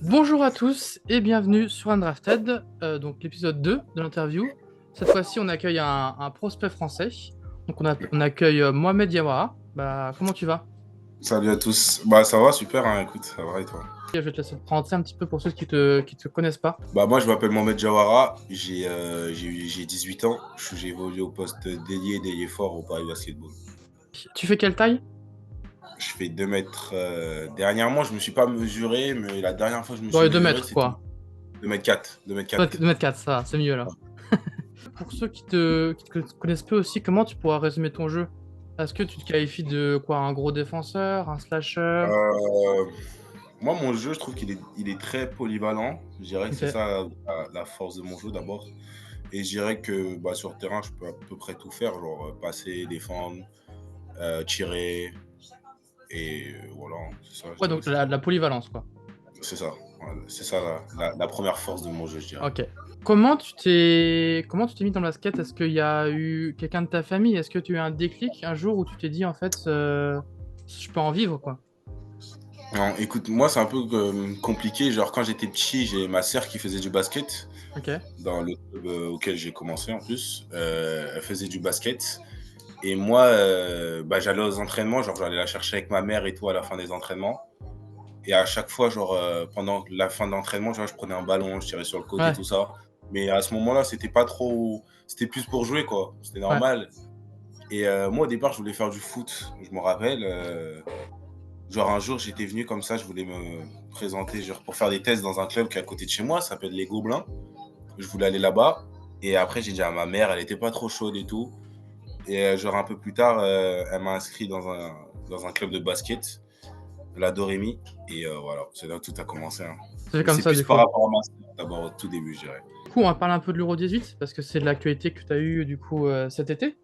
Bonjour à tous et bienvenue sur Undrafted, donc l'épisode 2 de l'interview. Cette fois-ci, on accueille un prospect français. Donc on accueille Mohamed Diawara. Comment tu vas? Salut à tous. Bah ça va super hein, écoute, ça va et toi? Je vais te laisser te présenter un petit peu pour ceux qui te connaissent pas. Bah moi je m'appelle Mohamed Jawara, j'ai 18 ans, j'ai évolué au poste d'ailier fort au Paris Basketball. Tu fais quelle taille? Je fais 2 mètres. Dernièrement je me suis pas mesuré, mais la dernière fois que je me Dans suis les 2 mesuré mètres, c'était quoi. 2 mètres 4. 2 mètres 4. 2 mètres 4, ça, c'est mieux là. Pour ceux qui te connaissent peu aussi, comment tu pourras résumer ton jeu? Est-ce que tu te qualifies de quoi? Un gros défenseur, un slasher? Euh, Moi mon jeu je trouve qu'il est très polyvalent. Je dirais que c'est Ok. ça la force de mon jeu d'abord. Et je dirais que bah, sur le terrain je peux à peu près tout faire, genre passer, défendre, tirer. Et voilà, c'est ça, je Ouais, dirais. donc la polyvalence, quoi. C'est ça. Voilà, c'est ça la première force de mon jeu, je dirais. Ok. Comment tu t'es mis dans le basket? Est-ce qu'il y a eu quelqu'un de ta famille? Est-ce que tu as eu un déclic un jour où tu t'es dit en fait je peux en vivre quoi? Non, écoute, moi, c'est un peu compliqué. Genre, quand j'étais petit, j'ai ma sœur qui faisait du basket Ok. dans le club auquel j'ai commencé en plus. Elle faisait du basket. Et moi, bah, j'allais aux entraînements. Genre, j'allais la chercher avec ma mère et tout à la fin des entraînements. Et à chaque fois, genre, pendant la fin de l'entraînement, genre, je prenais un ballon, je tirais sur le côté, Ouais, tout ça. Mais à ce moment-là, c'était pas trop. C'était plus pour jouer, quoi. C'était ouais. normal. Et moi, au départ, je voulais faire du foot. Je me rappelle. Genre, un jour, j'étais venu comme ça, je voulais me présenter genre, pour faire des tests dans un club qui est à côté de chez moi, ça s'appelle les Gobelins. Je voulais aller là-bas. Et après, j'ai dit à ma mère, elle était pas trop chaude et tout. Et genre, un peu plus tard, elle m'a inscrit dans un club de basket, la Dorémy. Et voilà, c'est là que tout a commencé, hein. C'est Mais comme c'est ça plus du par coup. rapport à ma sœur, d'abord, au tout début, je dirais. Du coup, on va parler un peu de l'Euro 18 parce que c'est de l'actualité que tu as eu du coup cet été.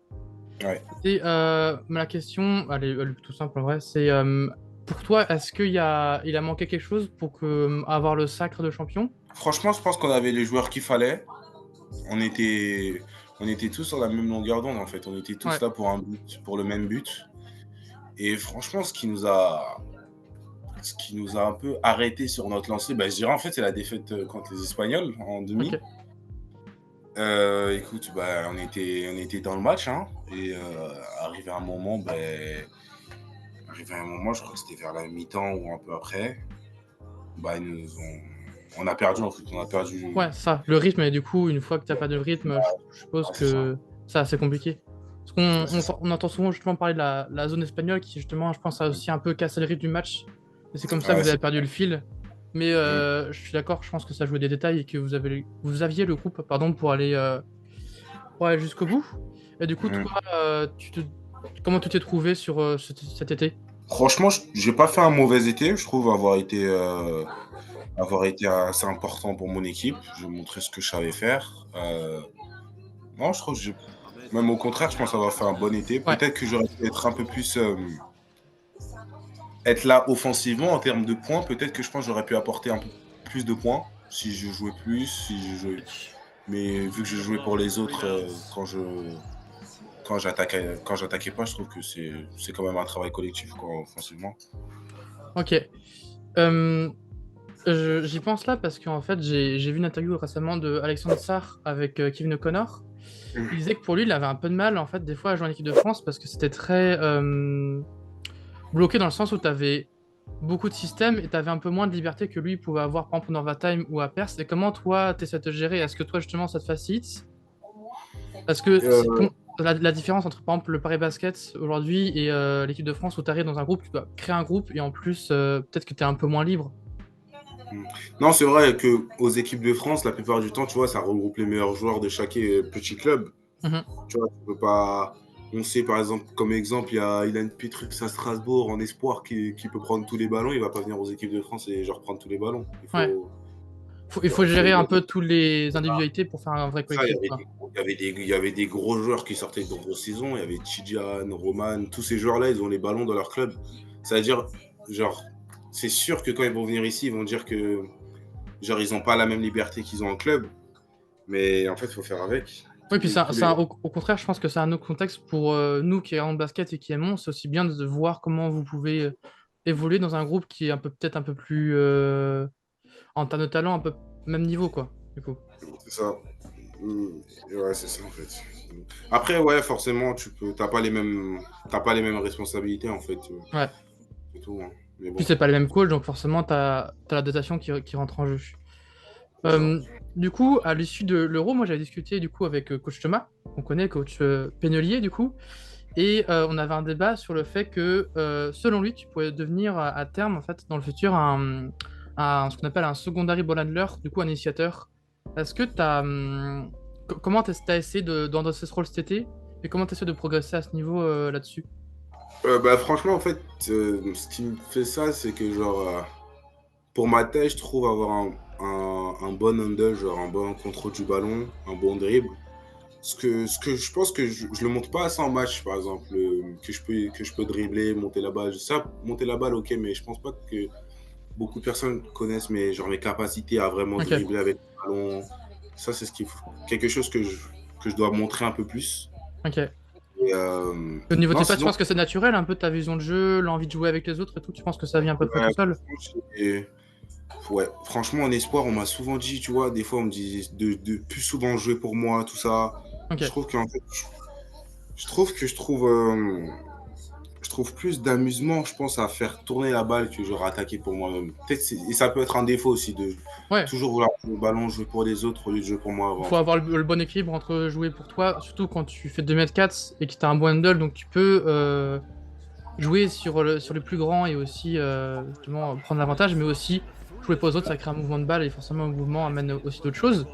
Ouais. Et la question, elle est plutôt simple en vrai, c'est pour toi, est-ce qu'il a manqué quelque chose pour avoir le sacre de champion? Franchement, je pense qu'on avait les joueurs qu'il fallait. On était, on était tous sur la même longueur d'onde, en fait. On était tous Ouais. là pour un but, pour le même but. Et franchement, ce qui nous a un peu arrêté sur notre lancée, bah, je dirais en fait, c'est la défaite contre les Espagnols en demi. Ok. Écoute, bah, on était dans le match, hein, et arrivé à un moment, je crois que c'était vers la mi-temps ou un peu après, bah, on a perdu en fait, on a perdu. Ouais, ça, le rythme, et du coup, une fois que t'as pas de rythme, je suppose Ouais, c'est ça. que c'est assez compliqué. Parce Ouais, c'est ça. on entend souvent justement parler de la zone espagnole qui, justement, je pense, a aussi un peu cassé le rythme du match. Et c'est comme ça que Ouais, vous avez c'est. perdu le fil. Mais Mm. je suis d'accord, je pense que ça jouait des détails et que vous aviez le groupe pardon, pour aller jusqu'au bout. Et du coup, Mm. toi, comment tu t'es trouvé sur cet été? Franchement, j'ai pas fait un mauvais été. Je trouve avoir été assez important pour mon équipe. Je montrais ce que je savais faire. Non, je trouve que même au contraire, je pense avoir fait un bon été. Ouais. Peut-être que j'aurais pu être un peu plus. Être là offensivement en termes de points. Peut-être que je pense que j'aurais pu apporter un peu plus de points si je jouais plus. Si je jouais. Mais vu que je jouais pour les autres quand j'attaquais pas, je trouve que c'est quand même un travail collectif quoi, offensivement. Ok. Euh, J'y pense là parce qu'en fait, j'ai vu une interview récemment de Alexandre Sarr avec Kevin O'Connor. Il disait que pour lui, il avait un peu de mal en fait des fois à jouer en équipe de France parce que c'était très bloqué dans le sens où tu avais beaucoup de systèmes et tu avais un peu moins de liberté que lui pouvait avoir par exemple en overtime ou à Perse. Et comment toi, tu essaies de te gérer? Est-ce que toi justement ça te facilite? Parce que Euh, la différence entre par exemple le Paris Basket aujourd'hui et l'équipe de France où tu arrives dans un groupe, tu dois créer un groupe et en plus peut-être que tu es un peu moins libre. non, c'est vrai que aux équipes de France, la plupart du temps, tu vois, ça regroupe les meilleurs joueurs de chaque petit club. Mhm. Tu vois, tu peux pas. On sait par exemple, comme exemple, il y a Ilan Pitrux à Strasbourg en espoir qui peut prendre tous les ballons. Il va pas venir aux équipes de France et genre prendre tous les ballons. Il Ouais. faut, Il faut genre, gérer un peu toutes les individualités pour faire un vrai ça, il y collectif, avait quoi. des, il y avait des gros joueurs qui sortaient de grosses saisons. Il y avait Tidjane, Roman, tous ces joueurs-là, ils ont les ballons dans leur club. C'est-à-dire, genre, c'est sûr que quand ils vont venir ici, ils vont dire que, genre, ils n'ont pas la même liberté qu'ils ont en club. Mais en fait, il faut faire avec. Oui, puis Tous les... au contraire, je pense que c'est un autre contexte pour nous qui regardons le basket et qui aimons. C'est aussi bien de voir comment vous pouvez évoluer dans un groupe qui est un peu peut-être un peu plus en termes de talent, un peu même niveau, quoi, du coup. C'est ça. Mm, ouais, c'est ça en fait. Après, ouais, forcément, t'as pas les mêmes responsabilités en fait. Ouais. C'est tout, hein. Mais Puis bon, c'est pas les mêmes coachs, donc forcément, t'as la dotation qui rentre en jeu. c'est ça. Du coup, à l'issue de l'Euro, moi j'avais discuté du coup avec coach Thomas, on connaît coach Pennelier du coup, et on avait un débat sur le fait que selon lui, tu pouvais devenir à terme en fait dans le futur ce qu'on appelle un secondary ball handler, du coup un initiateur. Est-ce que comment t'as essayé d'endosser ce rôle cet été et comment t'essaies de progresser à ce niveau là-dessus? Bah, franchement, en fait, ce qui me fait ça, c'est que genre, pour ma taille, je trouve avoir un bon handle, genre un bon contrôle du ballon, un bon dribble. Ce que je pense que je le montre pas assez en match, par exemple, que je peux dribbler, monter la balle. Ça, monter la balle, ok, mais je pense pas que beaucoup de personnes connaissent mes capacités à vraiment Ok, dribbler avec le ballon. Ça, c'est quelque chose que je dois montrer un peu plus. ok. Et, Au niveau de non, tes pas, tu sinon, penses que c'est naturel un peu ta vision de jeu, l'envie de jouer avec les autres et tout, tu penses que ça vient à peu près tout ouais, seul? ouais, franchement, en espoir, on m'a souvent dit, tu vois, des fois, on me dit de plus souvent jouer pour moi, tout ça. Ok. Je trouve qu'en fait, je trouve que je trouve plus d'amusement, je pense, à faire tourner la balle que genre attaquer pour moi-même. Et ça peut être un défaut aussi de Ouais, toujours vouloir jouer le ballon, jouer pour les autres au lieu de jouer pour moi il avant, faut en fait. avoir le bon équilibre entre jouer pour toi, surtout quand tu fais 2 m 4 et que tu as un bon handle, donc tu peux jouer sur le plus grand et aussi justement prendre l'avantage, mais aussi jouer pour les autres, ça crée un mouvement de balle et forcément un mouvement amène aussi d'autres choses.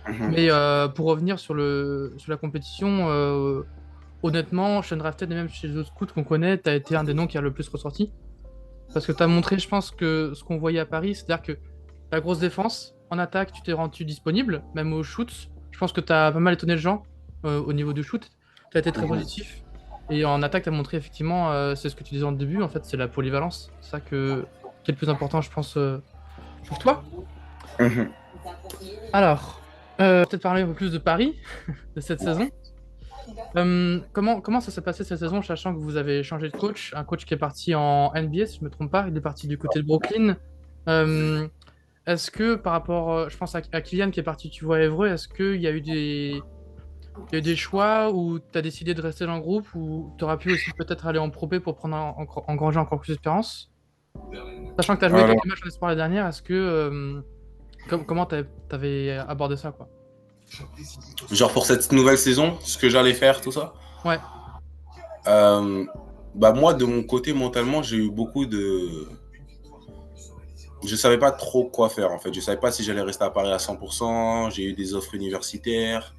Mhm. Mais pour revenir sur la compétition, honnêtement, Sean Drafted et même chez les autres scouts qu'on connaît, tu as été un des noms qui a le plus ressorti. Parce que tu as montré, je pense, que ce qu'on voyait à Paris, c'est-à-dire que la grosse défense, en attaque, tu t'es rendu disponible, même au shoot. Je pense que tu as pas mal étonné les gens au niveau du shoot. Tu as été très Mhm. positif. Et en attaque, tu as montré effectivement, c'est ce que tu disais en début, en fait, c'est la polyvalence. C'est ça qui est le plus important, je pense, pour toi. Mhm. Alors, peut-être parler un peu plus de Paris, de cette saison. Comment ça s'est passé cette saison, sachant que vous avez changé de coach, un coach qui est parti en NBA, si je ne me trompe pas, il est parti du côté de Brooklyn. Euh, Est-ce que par rapport, je pense à Kylian qui est parti, tu vois, à Évreux, est-ce qu'il y a eu il y a eu des choix où tu as décidé de rester dans le groupe ou tu auras pu aussi peut-être aller en Pro B pour prendre engranger encore plus d'expérience? Sachant que tu as joué Alors, quelques matchs en espoir la dernière, est-ce que comment t'avais abordé ça, quoi? genre pour cette nouvelle saison, ce que j'allais faire, tout ça. Ouais, Euh, Bah moi, de mon côté, mentalement, j'ai eu beaucoup de... Je savais pas trop quoi faire, en fait. Je savais pas si j'allais rester à Paris à 100%. J'ai eu des offres universitaires,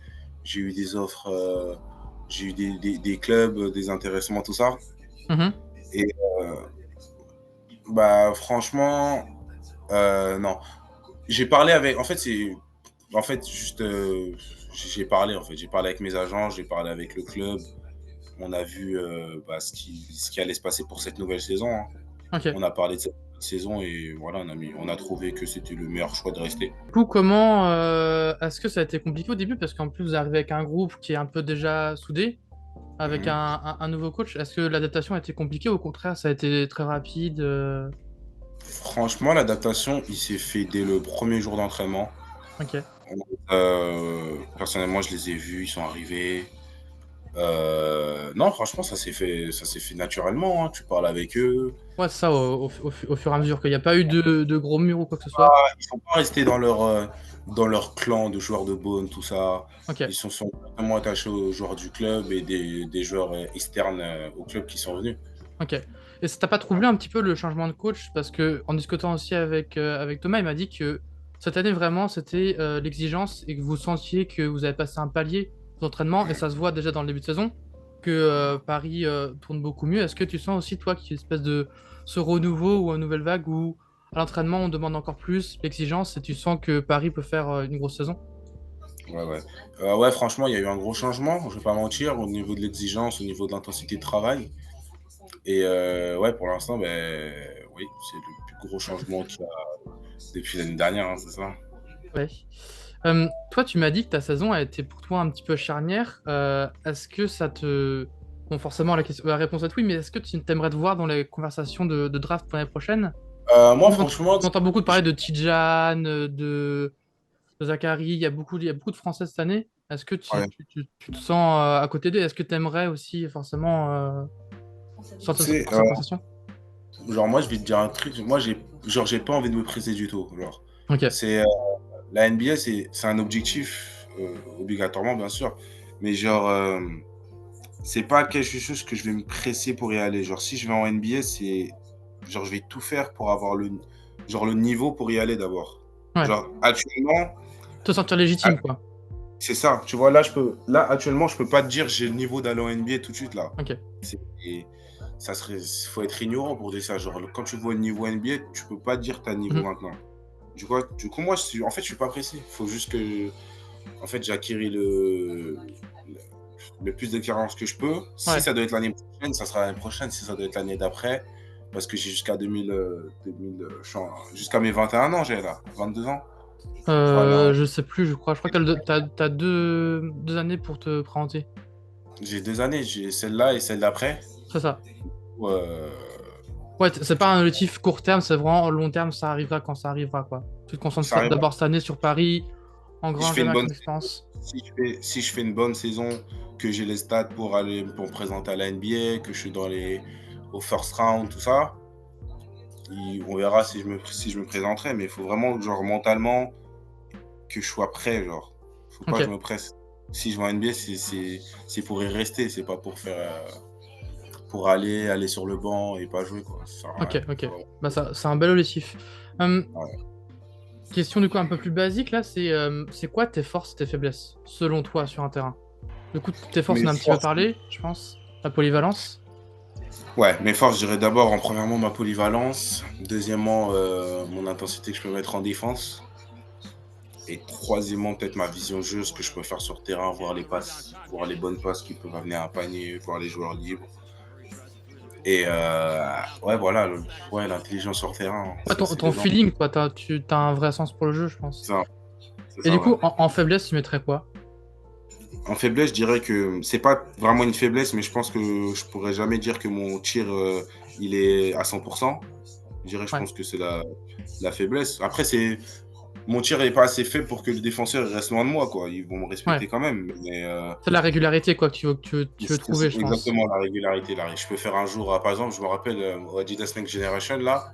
j'ai eu des offres... j'ai eu des clubs, des intéressements, tout ça. mhm, Et bah franchement, non. J'ai parlé avec... En fait, c'est... En fait, juste... j'ai parlé, en fait. J'ai parlé avec mes agents, j'ai parlé avec le club. On a vu bah, ce qui allait se passer pour cette nouvelle saison, hein. ok. On a parlé de cette saison et voilà, on a trouvé que c'était le meilleur choix de rester. Du coup, comment est-ce que ça a été compliqué au début? Parce qu'en plus, vous arrivez avec un groupe qui est un peu déjà soudé, avec Mhm. un nouveau coach. Est-ce que l'adaptation a été compliquée ou au contraire, ça a été très rapide Franchement, l'adaptation, il s'est fait dès le premier jour d'entraînement. Ok. Personnellement, je les ai vus, ils sont arrivés. Non, franchement, ça s'est fait naturellement, hein. Tu parles avec eux. Ouais, c'est ça, au fur et à mesure, qu'il n'y a pas eu de gros murs ou quoi que ce soit. Ils sont pas restés dans leur clan de joueurs de Beaune, tout ça. Ok. Ils sont vraiment attachés aux joueurs du club et des joueurs externes au club qui sont venus. Ok. Et ça t'a pas troublé un petit peu le changement de coach? Parce que en discutant aussi avec Thomas, il m'a dit que cette année, vraiment, c'était l'exigence et que vous sentiez que vous avez passé un palier d'entraînement et ça se voit déjà dans le début de saison que Paris tourne beaucoup mieux. Est-ce que tu sens aussi, toi, qu'il y a une espèce de ce renouveau ou une nouvelle vague où à l'entraînement, on demande encore plus l'exigence et tu sens que Paris peut faire une grosse saison? Ouais, ouais. Ouais, franchement, il y a eu un gros changement, je vais pas mentir, au niveau de l'exigence, au niveau de l'intensité de travail. Et ouais, pour l'instant, ben, oui, c'est le plus gros changement qu'il y a depuis l'année dernière, hein, c'est ça. Ouais. Toi, tu m'as dit que ta saison a été pour toi un petit peu charnière. Est-ce que ça te... Bon, forcément, la réponse est oui, mais est-ce que tu t'aimerais te voir dans les conversations de draft pour l'année prochaine? Moi, On franchement, entend beaucoup je- parler de Tijan, de Zachary. Il y a beaucoup de Français cette année. Est-ce que ouais. tu te sens à côté d'eux? Est-ce que tu aimerais aussi forcément Tu sortir sais, dans cette conversation? genre, moi, je vais te dire un truc. Moi, j'ai pas envie de me presser du tout. Genre, Ok. c'est la NBA, c'est un objectif, obligatoirement, bien sûr. Mais genre, c'est pas quelque chose que je vais me presser pour y aller. Genre, si je vais en NBA, c'est genre, je vais tout faire pour avoir le niveau pour y aller d'abord. Ouais. Genre, actuellement, Te sentir légitime, quoi. c'est ça. Tu vois, là, actuellement, je peux pas te dire j'ai le niveau d'aller en NBA tout de suite là. Ok. Et ça serait, faut être ignorant pour dire ça. Genre, quand tu vois le niveau NBA, tu peux pas dire t'as niveau Mhm. maintenant. Du coup, moi, en fait, je suis pas pressé. Il faut juste que, en fait, j'acquéris le plus d'expérience que je peux. Si Ouais. ça doit être l'année prochaine, ça sera l'année prochaine. Si ça doit être l'année d'après, parce que j'ai jusqu'à 2000, jusqu'à mes 21 ans, j'ai là, 22 ans. Pour aller en... Je sais plus, je crois. Je crois que t'as deux années pour te présenter. J'ai 2 années, j'ai celle-là et celle d'après. C'est ça. Euh, Ouais, c'est pas un objectif court terme, c'est vraiment long terme, ça arrivera quand ça arrivera, quoi. Tu te concentres ça arrive. d'abord cette année sur Paris, Si je engrange fais une bien bonne ton expérience. si je fais une bonne saison, que j'ai les stats pour me présenter à la NBA, que je suis au first round, tout ça, on verra si je me présenterai. Mais il faut vraiment, genre, mentalement, que je sois prêt, genre. Faut pas Ok, que je me presse. Si je vais en NBA, c'est pour y rester, c'est pas pour aller sur le banc et pas jouer, quoi. Ça sert à ok, rien. ok. Bah ça, c'est un bel objectif. Hum, Ouais. question du coup un peu plus basique là, c'est quoi tes forces et tes faiblesses, selon toi, sur un terrain? Du coup, tes forces, on Mes a un petit peu forces, parlé, je pense. La polyvalence. ouais, mes forces, je dirais d'abord, premièrement, ma polyvalence. Deuxièmement, mon intensité que je peux mettre en défense. Et troisièmement, peut-être ma vision de jeu, ce que je peux faire sur le terrain, voir les passes, voir les bonnes passes qui peuvent amener à un panier, voir les joueurs libres. Et ouais, voilà, ouais, l'intelligence sur le terrain, Ouais, c'est ton dedans. feeling, quoi, t'as un vrai sens pour le jeu, je pense. C'est Et ça, du ouais. coup, en faiblesse, tu mettrais quoi? En faiblesse, je dirais que c'est pas vraiment une faiblesse, mais je pense que je pourrais jamais dire que mon tir, il est à 100%. Je Ouais, pense que c'est la faiblesse. Après, mon tir n'est pas assez faible pour que le défenseur reste loin de moi, quoi. Ils vont me ouais. respecter quand même. Mais C'est la régularité, quoi, que tu veux trouver, c'est je pense. exactement la régularité. Là. Je peux faire un jour, par exemple, je me rappelle au Adidas Next Generation, là,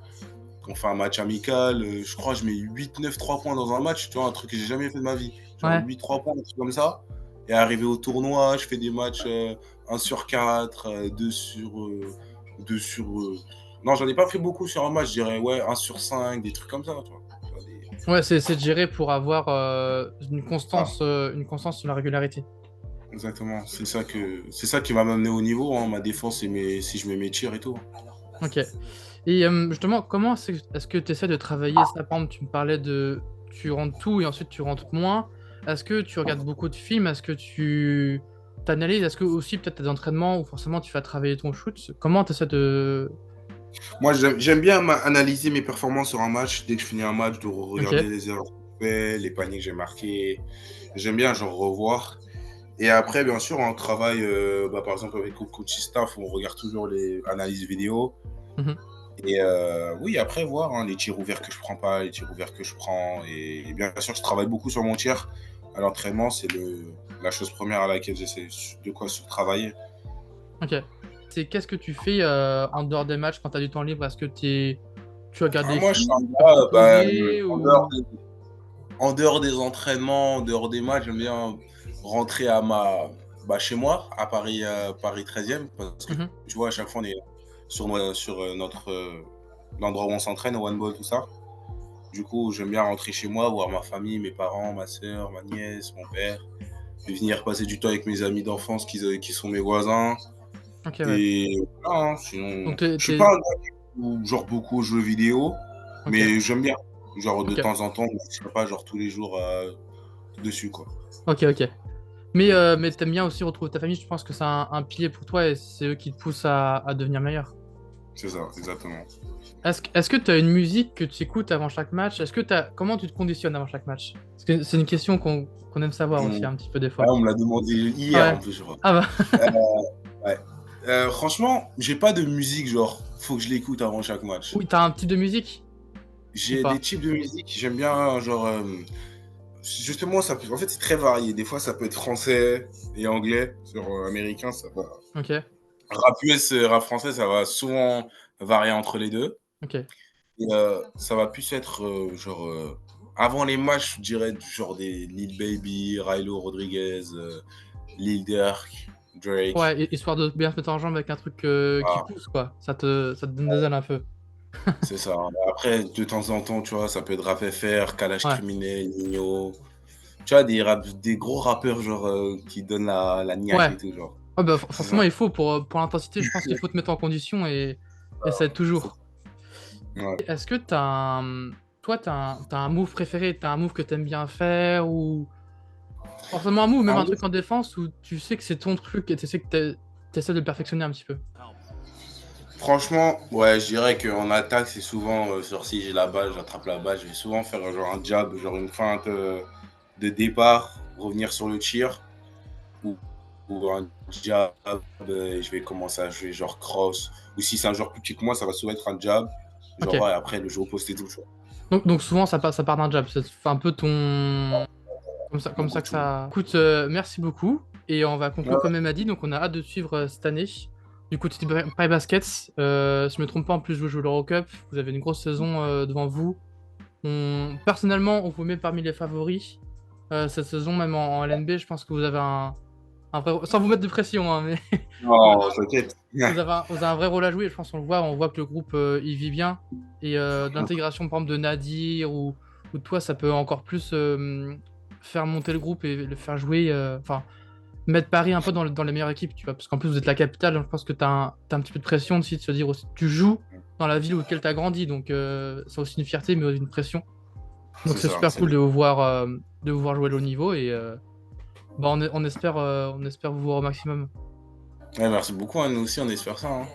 on fait un match amical. Je crois que je mets 8-9 3 points dans un match. Tu vois, un truc que j'ai jamais fait de ma vie. Genre Ouais. 8-3 points, un truc comme ça. Et arrivé au tournoi, je fais des matchs 1 sur 4, 2 sur. 2 sur. Non, j'en ai pas fait beaucoup sur un match, je dirais, ouais, 1 sur 5, des trucs comme ça. Tu vois. Ouais, c'est de gérer pour avoir Ah, une constance sur la régularité. exactement. C'est ça qui m'a amené au niveau, hein, ma défense et si je mets mes tirs et tout. Ok. Et justement, comment est-ce que tu essaies de travailler ça? Par exemple, tu me parlais tu rentres tout et ensuite tu rentres moins. Est-ce que tu regardes beaucoup de films? Est-ce que tu t'analyses? Est-ce que aussi peut-être t'as des entraînements où forcément tu vas travailler ton shoot? Comment tu essaies de... Moi, j'aime bien analyser mes performances sur un match. Dès que je finis un match, de regarder Ok. les erreurs que j'ai fait, les paniers que j'ai marqués. J'aime bien genre revoir. Et après, bien sûr, on travaille, par exemple, avec le coach staff, on regarde toujours les analyses vidéo. Mhm. Et oui, après, voir hein, les tirs ouverts que je prends pas, les tirs ouverts que je prends. Et bien sûr, je travaille beaucoup sur mon tir. À l'entraînement, c'est la chose première à laquelle j'essaie de quoi sur travailler. Ok. Qu'est-ce que tu fais en dehors des matchs quand tu as du temps libre? Est-ce que tu regardes Ah, des moi, je suis films? Tu peux te reposer ou... en dehors des entraînements, en dehors des matchs, j'aime bien rentrer chez moi, à Paris, Paris 13e, parce que Mhm. tu vois, à chaque fois, on est sur l'endroit où on s'entraîne, au handball, tout ça. Du coup, j'aime bien rentrer chez moi, voir ma famille, mes parents, ma soeur, ma nièce, mon père, et venir passer du temps avec mes amis d'enfance qui sont mes voisins. Ok, ouais. Et voilà, hein, Donc sinon, je suis pas un gars qui joue genre beaucoup aux jeux vidéo, Ok, mais j'aime bien. Genre de ok, temps en temps, mais je serai pas genre tous les jours dessus, quoi. ok, ok. Mais t'aimes bien aussi retrouver ta famille, je pense que c'est un pilier pour toi et c'est eux qui te poussent à devenir meilleur. C'est ça, exactement. Est-ce que tu as une musique que tu écoutes avant chaque match? Comment tu te conditionnes avant chaque match? Parce que c'est une question qu'on aime savoir aussi un petit peu des Ah, fois. on me l'a demandé hier Ouais. en plus, je crois. Ah bah. Euh, ouais. Franchement, j'ai pas de musique, genre, faut que je l'écoute avant chaque match. Oui, t'as un type de musique? ou J'ai des pas? types de musique, j'aime bien, genre, justement, en fait, c'est très varié. Des fois, ça peut être français et anglais. Sur américain, ça va. OK, Rap US, rap français, ça va souvent varier entre les deux. OK. Et ça va plus être, genre, avant les matchs, je dirais du genre des Lil Baby, Rylo Rodriguez, Lil Durk, Drake. Ouais, histoire de bien se mettre en jambe avec un truc, qui Voilà, pousse quoi. Ça te donne des ailes un peu. c'est ça. Après, de temps en temps, tu vois, ça peut être Rap FR, Kalash Ouais. Criminel, Ninho. Tu vois, des gros rappeurs, genre, qui donnent la niaque Ouais. et tout, genre. Ouais, bah, C'est forcément ça. il faut pour l'intensité, je pense qu'il faut te mettre en condition et ça aide C'est toujours. ouais. Est-ce que tu as toi, tu as un move préféré? Tu as un move que tu aimes bien faire ou forcément un move, même Un un move truc en défense où tu sais que c'est ton truc et tu sais que tu essaies de le perfectionner un petit peu? franchement, ouais, je dirais qu'en attaque, c'est souvent, genre si j'ai la balle, j'attrape la balle, je vais souvent faire genre un jab, genre une feinte de départ, revenir sur le tir, ou, ou un jab, et je vais commencer à jouer genre cross. Ou si c'est un joueur plus petit que moi, ça va souvent être un jab, genre OK. ouais, après le jeu au poste et tout. Tu vois. Donc souvent ça part d'un jab, c'est un peu ton comme Mon ça que go-to. ça écoute, merci beaucoup et on va conclure comme elle m'a dit, donc on a hâte de suivre, cette année. Du côté de Paris Baskets, si je me trompe pas, en plus vous jouez l'Eurocup, vous avez une grosse saison, devant vous. Personnellement, on vous met parmi les favoris, cette saison, même en LNB, je pense que vous avez un vrai sans vous mettre de pression, hein, mais vous avez Non, t'inquiète. vous avez un vrai rôle à jouer, je pense qu'on le voit, on voit que le groupe, il vit bien et de l'intégration par exemple de Nadir ou de toi, ça peut encore plus, faire monter le groupe et le faire jouer, enfin, mettre Paris un peu dans les meilleures équipes, tu vois? Parce qu'en plus vous êtes la capitale, donc je pense que tu as un petit peu de pression aussi de se dire aussi tu joues dans la ville où laquelle tu as grandi, donc c'est aussi une fierté, mais aussi une pression. Donc C'est c'est ça, super c'est cool bien. de vous voir jouer le haut niveau et bah, on espère vous voir au maximum. Ouais, merci beaucoup, hein, nous aussi, on espère ça. Hein.